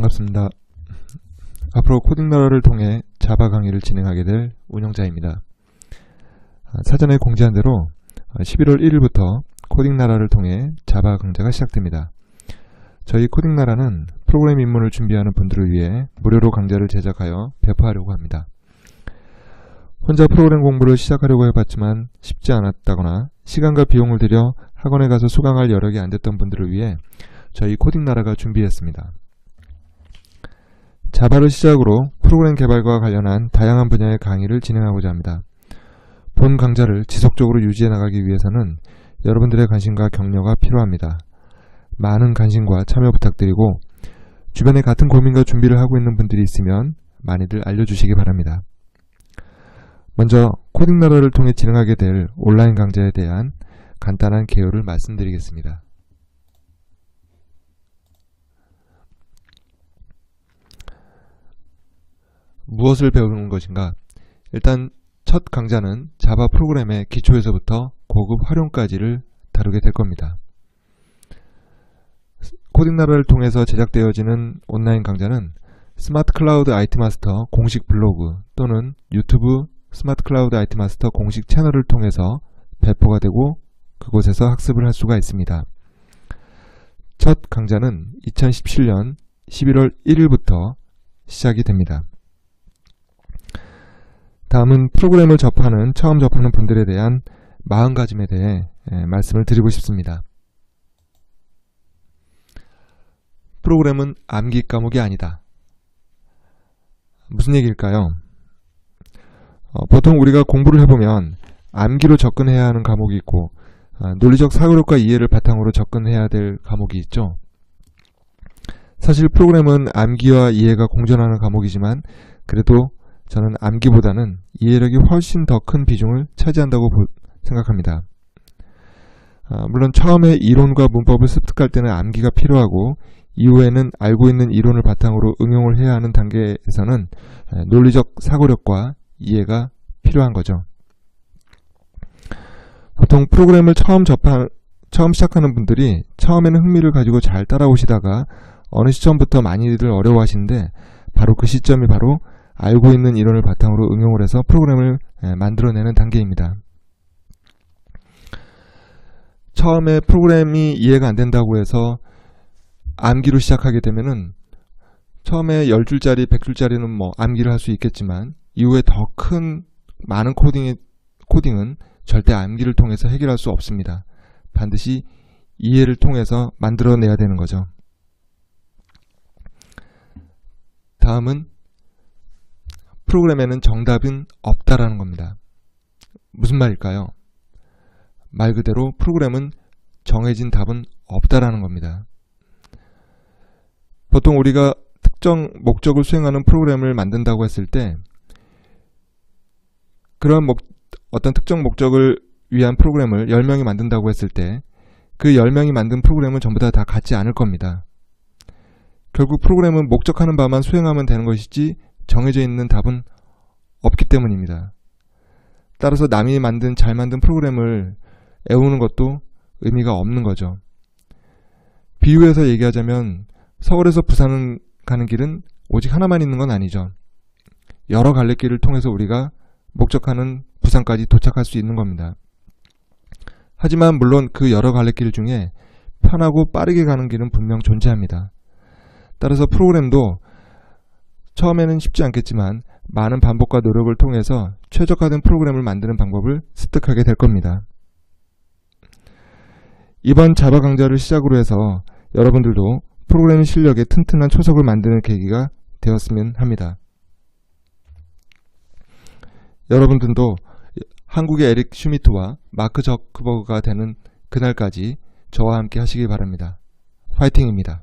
반갑습니다. 앞으로 코딩나라를 통해 자바 강의를 진행하게 될 운영자입니다. 사전에 공지한 대로 11월 1일부터 코딩나라를 통해 자바 강좌가 시작됩니다. 저희 코딩나라는 프로그램 입문을 준비하는 분들을 위해 무료로 강좌를 제작하여 배포하려고 합니다. 혼자 프로그램 공부를 시작하려고 해봤지만 쉽지 않았다거나 시간과 비용을 들여 학원에 가서 수강할 여력이 안 됐던 분들을 위해 저희 코딩나라가 준비했습니다. 자바를 시작으로 프로그램 개발과 관련한 다양한 분야의 강의를 진행하고자 합니다. 본 강좌를 지속적으로 유지해 나가기 위해서는 여러분들의 관심과 격려가 필요합니다. 많은 관심과 참여 부탁드리고 주변에 같은 고민과 준비를 하고 있는 분들이 있으면 많이들 알려주시기 바랍니다. 먼저 코딩나라를 통해 진행하게 될 온라인 강좌에 대한 간단한 개요를 말씀드리겠습니다. 무엇을 배우는 것인가? 일단 첫 강좌는 자바 프로그램의 기초에서부터 고급 활용까지를 다루게 될 겁니다. 코딩나라를 통해서 제작되어지는 온라인 강좌는 스마트 클라우드 IT 마스터 공식 블로그 또는 유튜브 스마트 클라우드 IT 마스터 공식 채널을 통해서 배포가 되고 그곳에서 학습을 할 수가 있습니다. 첫 강좌는 2017년 11월 1일부터 시작이 됩니다. 다음은 프로그램을 처음 접하는 분들에 대한 마음가짐에 대해 말씀을 드리고 싶습니다. 프로그램은 암기 과목이 아니다. 무슨 얘기일까요? 보통 우리가 공부를 해보면 암기로 접근해야 하는 과목이 있고 논리적 사고력과 이해를 바탕으로 접근해야 될 과목이 있죠. 사실 프로그램은 암기와 이해가 공존하는 과목이지만 그래도 저는 암기보다는 이해력이 훨씬 더 큰 비중을 차지한다고 생각합니다. 물론 처음에 이론과 문법을 습득할 때는 암기가 필요하고 이후에는 알고 있는 이론을 바탕으로 응용을 해야 하는 단계에서는 논리적 사고력과 이해가 필요한 거죠. 보통 프로그램을 처음 시작하는 분들이 처음에는 흥미를 가지고 잘 따라오시다가 어느 시점부터 많이들 어려워하시는데 바로 그 시점이 바로 알고 있는 이론을 바탕으로 응용을 해서 프로그램을 만들어내는 단계입니다. 처음에 프로그램이 이해가 안 된다고 해서 암기로 시작하게 되면은 처음에 10줄짜리, 100줄짜리는 뭐 암기를 할 수 있겠지만 이후에 더 큰 많은 코딩은 절대 암기를 통해서 해결할 수 없습니다. 반드시 이해를 통해서 만들어내야 되는 거죠. 다음은 프로그램에는 정답은 없다라는 겁니다. 무슨 말일까요? 말 그대로 프로그램은 정해진 답은 없다라는 겁니다. 보통 우리가 특정 목적을 수행하는 프로그램을 만든다고 했을 때 그런 어떤 특정 목적을 위한 프로그램을 10명이 만든다고 했을 때 그 10명이 만든 프로그램은 전부 다 같지 않을 겁니다. 결국 프로그램은 목적하는 바만 수행하면 되는 것이지 정해져 있는 답은 없기 때문입니다. 따라서 남이 잘 만든 프로그램을 애우는 것도 의미가 없는 거죠. 비유해서 얘기하자면 서울에서 부산 가는 길은 오직 하나만 있는 건 아니죠. 여러 갈래길을 통해서 우리가 목적하는 부산까지 도착할 수 있는 겁니다. 하지만 물론 그 여러 갈래길 중에 편하고 빠르게 가는 길은 분명 존재합니다. 따라서 프로그램도 처음에는 쉽지 않겠지만 많은 반복과 노력을 통해서 최적화된 프로그램을 만드는 방법을 습득하게 될 겁니다. 이번 자바 강좌를 시작으로 해서 여러분들도 프로그래밍 실력에 튼튼한 초석을 만드는 계기가 되었으면 합니다. 여러분들도 한국의 에릭 슈미트와 마크 저크버그가 되는 그날까지 저와 함께 하시기 바랍니다. 파이팅입니다.